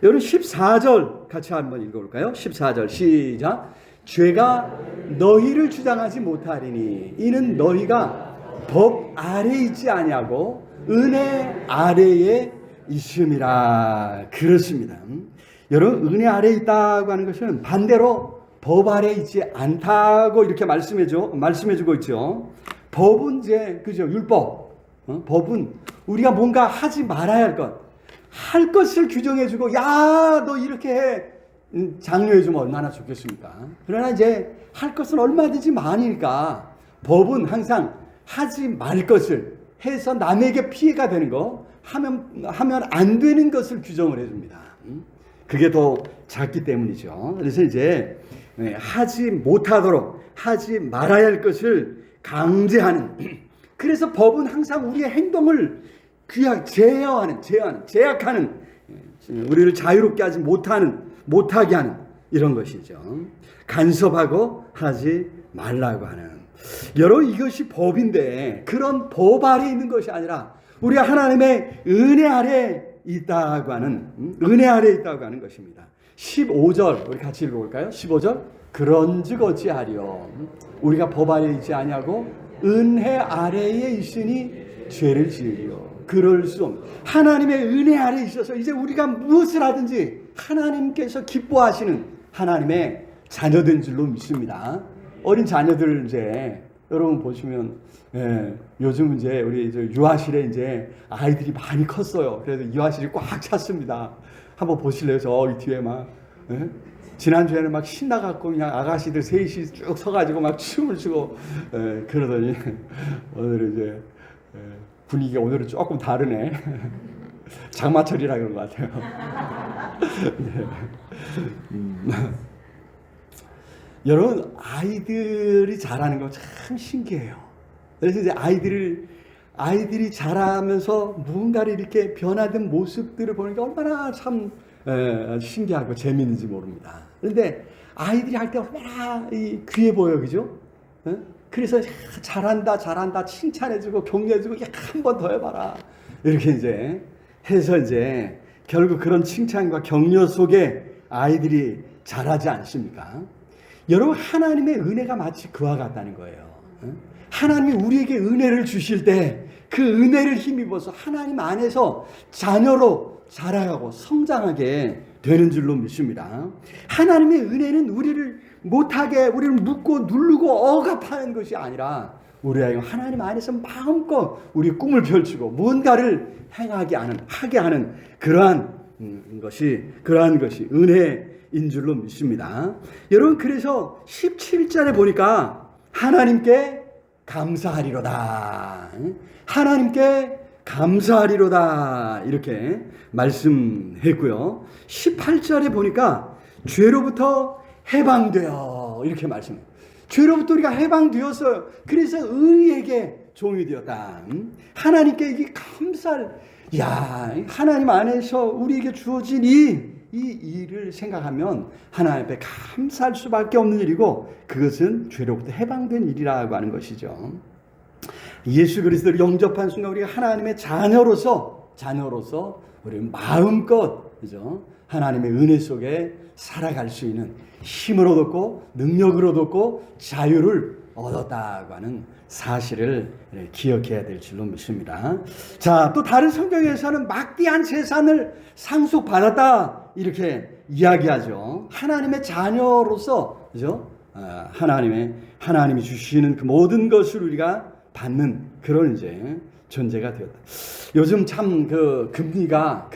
여러분 14절 같이 한번 읽어볼까요? 14절 시작. 죄가 너희를 주장하지 못하리니 이는 너희가 법 아래 있지 아니하고 은혜 아래에 있음이라. 그렇습니다. 여러분 은혜 아래에 있다고 하는 것은 반대로 법 아래에 있지 않다고 이렇게 말씀해주고 있죠. 법은 이제 그죠, 율법. 법은 우리가 뭔가 하지 말아야 할 것을 규정해주고, 야, 너 이렇게 해, 장려해주면 얼마나 좋겠습니까? 그러나 이제 할 것은 얼마든지 많으니까 법은 항상 하지 말 것을 해서 남에게 피해가 되는 거, 하면 안 되는 것을 규정을 해줍니다. 그게 더 작기 때문이죠. 그래서 이제 하지 못하도록, 하지 말아야 할 것을 강제하는, 그래서 법은 항상 우리의 행동을 제약하는, 우리를 자유롭게 하지 못하게 하는 이런 것이죠. 간섭하고 하지 말라고 하는. 여러분 이것이 법인데 그런 법 아래 있는 것이 아니라 우리가 하나님의 은혜 아래 있다고 하는, 은혜 아래 있다고 하는 것입니다. 15절 우리 같이 읽어볼까요? 15절. 그런즉 어찌하리요, 우리가 법 아래에 있지 아니하고 은혜 아래에 있으니 죄를 지으리요. 그럴 수 없는, 하나님의 은혜 아래에 있어서 이제 우리가 무엇을 하든지 하나님께서 기뻐하시는 하나님의 자녀된 줄로 믿습니다. 어린 자녀들 이제 여러분 보시면, 요즘 이제 우리 유아실에 이제 아이들이 많이 컸어요. 그래서 유아실이 꽉 찼습니다. 한번 보실래요? 저기 뒤에 막, 지난주에는 막 신나갖고 그냥 아가씨들 셋이 쭉 서가지고 막 춤을 추고, 그러더니 오늘은 이제 분위기가 오늘은 조금 다르네. 장마철이라 그런 것 같아요. 여러분 아이들이 자라는 거 참 신기해요. 그래서 이제 아이들이 자라면서 무언가를 이렇게 변화된 모습들을 보니까 얼마나 참 신기하고 재미있는지 모릅니다. 그런데 아이들이 할 때 얼마나 귀해 보여, 그죠? 그래서 잘한다 칭찬해주고 격려해주고, 한 번 더 해봐라 이렇게 이제 해서 이제 결국 그런 칭찬과 격려 속에 아이들이 자라지 않습니까? 여러분 하나님의 은혜가 마치 그와 같다는 거예요. 하나님이 우리에게 은혜를 주실 때 그 은혜를 힘입어서 하나님 안에서 자녀로 자라가고 성장하게 되는 줄로 믿습니다. 하나님의 은혜는 우리를 우리를 묶고 누르고 억압하는 것이 아니라 우리가 하나님 안에서 마음껏 우리 꿈을 펼치고 무언가를 하게 하는 그러한 것이 은혜인 줄로 믿습니다. 여러분 그래서 17절에 보니까 하나님께 감사하리로다. 하나님께 감사하리로다. 이렇게 말씀했고요. 18절에 보니까 죄로부터 해방되어. 이렇게 말씀해요. 죄로부터 우리가 해방되었어요. 그래서 의에게 종이 되었다. 하나님께 이게 하나님 안에서 우리에게 주어진 이 일을 생각하면 하나님 앞에 감사할 수밖에 없는 일이고, 그것은 죄로부터 해방된 일이라고 하는 것이죠. 예수 그리스도를 영접한 순간 우리가 하나님의 자녀로서 우리 마음껏, 그죠? 하나님의 은혜 속에 살아갈 수 있는 힘을 얻었고 능력을 얻었고 자유를 얻었다고 하는 사실을 기억해야 될 줄로 믿습니다. 자, 또 다른 성경에서는 막대한 재산을 상속받았다 이렇게 이야기하죠. 하나님의 자녀로서, 그죠? 하나님이 주시는 그 모든 것을 우리가 받는 그런 이제 존재가 되었다. 요즘 참 그 금리가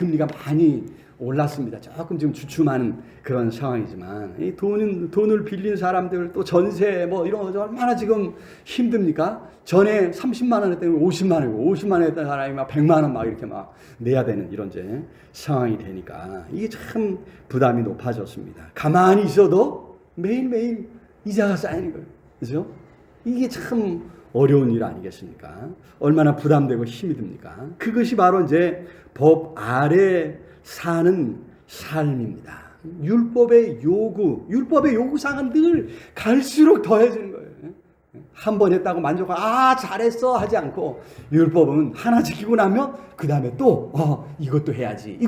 많이 올랐습니다. 조금 지금 주춤하는 그런 상황이지만 이 돈을 빌린 사람들 또 전세 뭐 이런 거 얼마나 지금 힘듭니까? 전에 30만 원 했더니 50만 원이고 50만 원 했던 사람이 막 100만 원 막 이렇게 막 내야 되는 이런 이제 상황이 되니까 이게 참 부담이 높아졌습니다. 가만히 있어도 매일매일 이자가 쌓이는 거예요. 그죠? 이게 참 어려운 일 아니겠습니까? 얼마나 부담되고 힘이 듭니까? 그것이 바로 이제 법 아래 사는 삶입니다. 율법의 요구사항은 늘 갈수록 더해지는 거예요. 한 번 했다고 만족하고 잘했어 하지 않고 율법은 하나 지키고 나면 그 다음에 또 이것도 해야지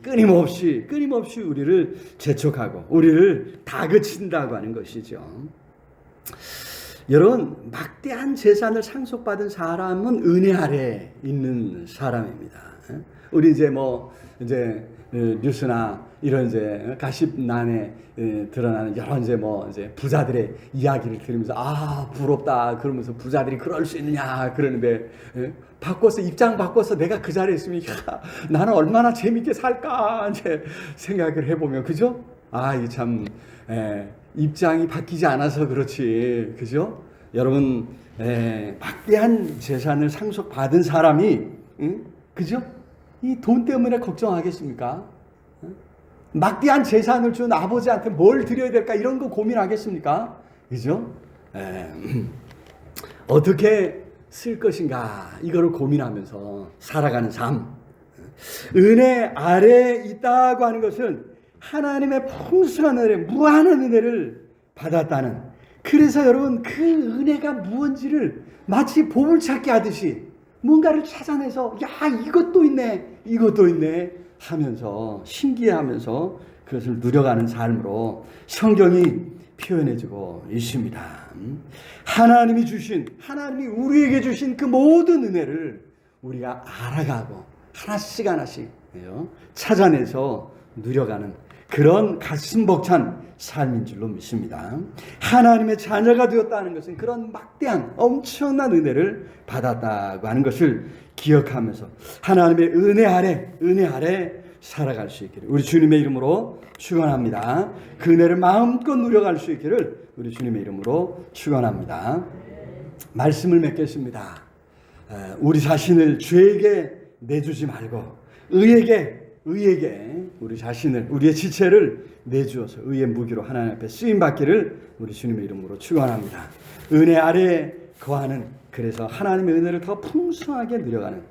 끊임없이 우리를 재촉하고 우리를 다그친다고 하는 것이죠. 여러분, 막대한 재산을 상속받은 사람은 은혜 아래 있는 사람입니다. 우리 이제 뉴스나 이런 이제 가십란에 드러나는 여러 이제 부자들의 이야기를 들으면서 부럽다 그러면서 부자들이 그럴 수 있느냐 그러는데 입장 바꿔서 내가 그 자리에 있으면 나는 얼마나 재밌게 살까 이제 생각을 해보면 그죠? 이게 참 입장이 바뀌지 않아서 그렇지 그죠? 여러분 막대한 재산을 상속받은 사람이 그죠? 이 돈 때문에 걱정하겠습니까? 막대한 재산을 준 아버지한테 뭘 드려야 될까 이런 거 고민하겠습니까? 그죠? 어떻게 쓸 것인가 이거를 고민하면서 살아가는 삶. 은혜 아래에 있다고 하는 것은 하나님의 풍성한 은혜, 무한한 은혜를 받았다는, 그래서 여러분 그 은혜가 무언지를 마치 보물찾기 하듯이 뭔가를 찾아내서 이것도 있네 하면서 신기해하면서 그것을 누려가는 삶으로 성경이 표현해주고 있습니다. 하나님이 우리에게 주신 그 모든 은혜를 우리가 알아가고 하나씩 찾아내서 누려가는 그런 가슴 벅찬 삶인 줄로 믿습니다. 하나님의 자녀가 되었다는 것은 그런 막대한 엄청난 은혜를 받았다고 하는 것을 기억하면서 하나님의 은혜 아래 살아갈 수 있기를 우리 주님의 이름으로 축원합니다. 그 은혜를 마음껏 누려갈 수 있기를 우리 주님의 이름으로 축원합니다. 말씀을 맺겠습니다. 우리 자신을 죄에게 내주지 말고 의에게 우리 자신을, 우리의 지체를 내주어서 의의 무기로 하나님 앞에 쓰임받기를 우리 주님의 이름으로 축원합니다. 은혜 아래에 거하는, 그래서 하나님의 은혜를 더 풍성하게 누려가는,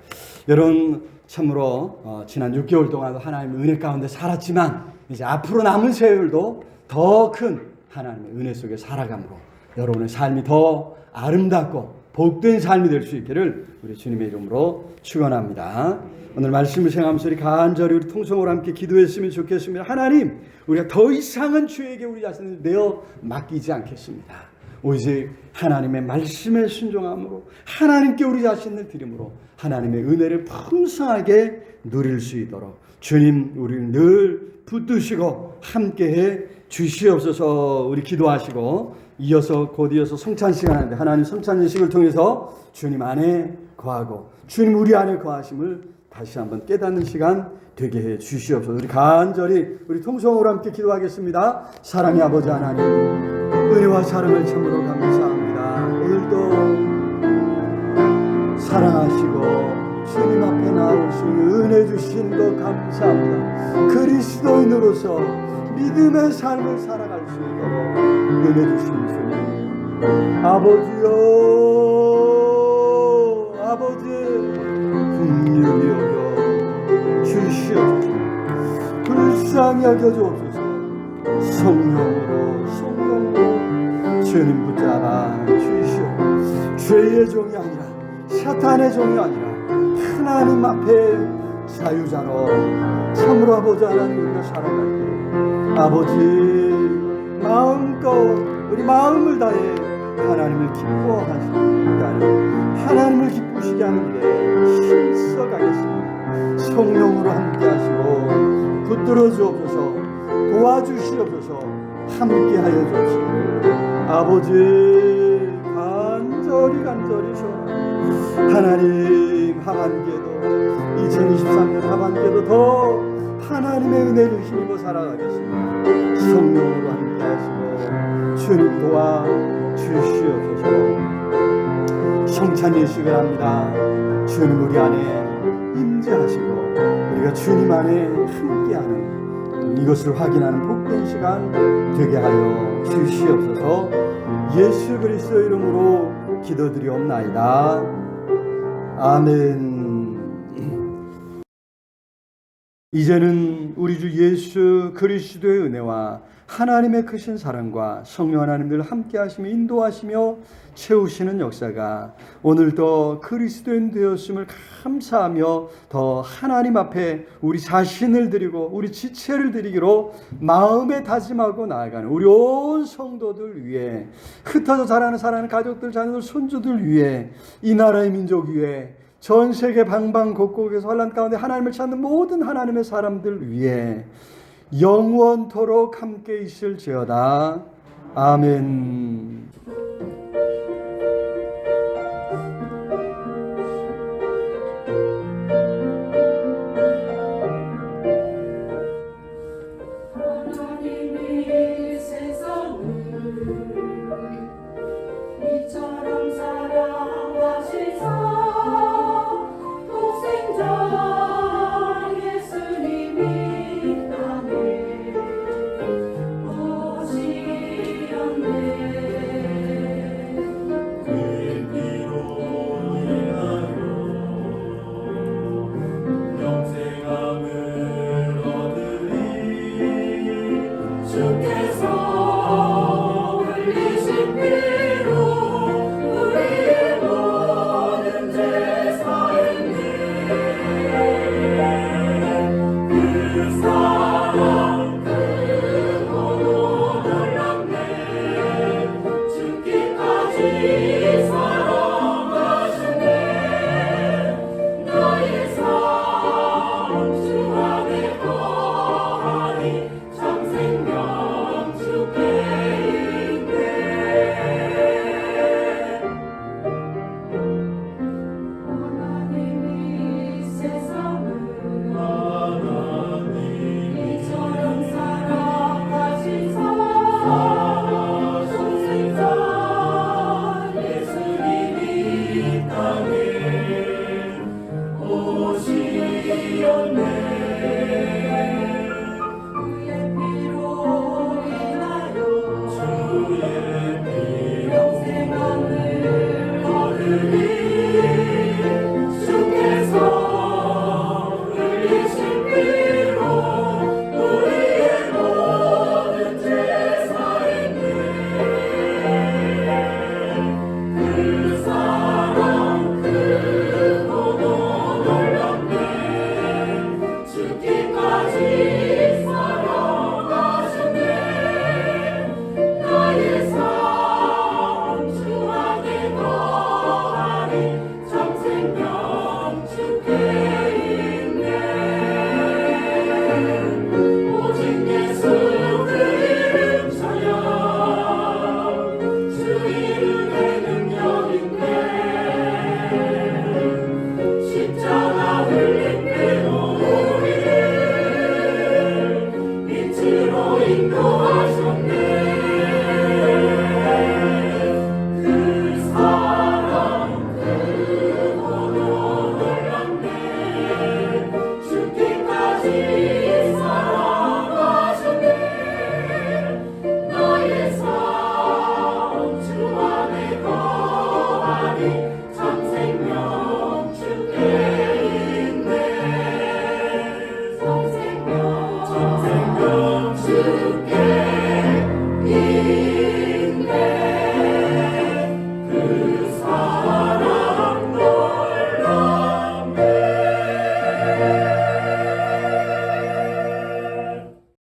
여러분 참으로 지난 6개월 동안도 하나님의 은혜 가운데 살았지만 이제 앞으로 남은 세월도 더 큰 하나님의 은혜 속에 살아감으로 여러분의 삶이 더 아름답고 복된 삶이 될 수 있기를 우리 주님의 이름으로 축원합니다. 오늘 말씀을 생각하면서 간절히 우리 통성으로 함께 기도했으면 좋겠습니다. 하나님, 우리가 더 이상은 주에게 우리 자신을 내어 맡기지 않겠습니다. 오직 하나님의 말씀에 순종함으로 하나님께 우리 자신을 드림으로 하나님의 은혜를 풍성하게 누릴 수 있도록 주님 우리를 늘 붙드시고 함께해 주시옵소서. 우리 기도하시고 이어서 성찬 시간인데 하나님 성찬 예식을 통해서 주님 안에 거하고 주님 우리 안에 거하심을 다시 한번 깨닫는 시간 되게 해 주시옵소서. 우리 간절히 우리 통성으로 함께 기도하겠습니다. 사랑의 아버지 하나님, 은혜와 사랑을 참으로 감사합니다. 오늘도 사랑하시고 주님 앞에 나올 수 있는 은혜 주신 것 감사합니다. 그리스도인으로서 믿음의 삶을 살아갈 수 있도록 은혜 주신 주님, 아버지요, 아버지 긍휼히 여겨 주시옵소서. 불쌍히 여겨 주옵소서. 성령으로 주님 붙잡아 주시옵소서. 죄의 종이 아니라 사탄의 종이 아니라 하나님 앞에 사유자로 참으로 아버지 하나님 우리가 살아갈 때 아버지 마음껏 우리 마음을 다해 하나님을 기뻐하시게 하는 하나님을 기쁘시게 하는 일에 힘써 가겠습니다. 성령으로 함께 하시고 붙들어 주옵소서, 도와주시옵소서, 함께 하여 주옵시고 아버지 간절히 소원합니다. 하나님 하반기에도 2023년 하반기에도 더 하나님의 은혜를 힘입어 살아가겠습니다. 성령으로 함께 하시고 주님 도와 주시옵소서. 성찬 예식을 합니다. 주님 우리 안에 임재하시고 우리가 주님 안에 함께하는 이것을 확인하는 복된 시간 되게 하여 주시옵소서. 예수 그리스도 이름으로 기도드리옵나이다. 아멘. 이제는 우리 주 예수 그리스도의 은혜와 하나님의 크신 사랑과 성령 하나님들 함께 하시며 인도하시며 채우시는 역사가 오늘도 그리스도인 되었음을 감사하며 더 하나님 앞에 우리 자신을 드리고 우리 지체를 드리기로 마음에 다짐하고 나아가는 우리 온 성도들 위해 흩어져 자라는 사랑하는 가족들, 자녀들, 손주들 위해 이 나라의 민족 위해 전 세계 방방곡곡에서 환난 가운데 하나님을 찾는 모든 하나님의 사람들 위해 영원토록 함께 있을지어다. 아멘. 하나님이 세상을 이처럼 사랑하시사 독생자 예수님이 땅에 오시었네. 그의 피로 인하여 영생함을 얻으리. 주께서 흘리신 피로 우리의 모든 죄 사했네. 그 사랑 크고도 놀랍네. 죽기까지 사랑하셨네. 나의 삶 주 안에 거하니 참 생명 주께 있네. 하나님이 세상을 이처럼 사랑하시사 독생자 예수님이 땅에 오시었네. 그의 피로 인하여 주의 피로 영생함을 얻으리. 주께서 흘리신 피로 우리의 모든 죄 사했네. 그 사랑 크고도 놀랍네. 죽기까지 사랑하셨네. 나의 삶 주 안에 거하니 참 생명 주께 있네. 오직 예수 그 이름 찬양. 주 이름에 능력 있네. 십자가 흘린 피로 우리를 빛으로 인도하셨네. 그 사랑 크고도 놀랍네. 죽기까지 사랑하셨네. 나의 삶 주 안에 거하니 참 생명 주께 있네. 참 생명 주께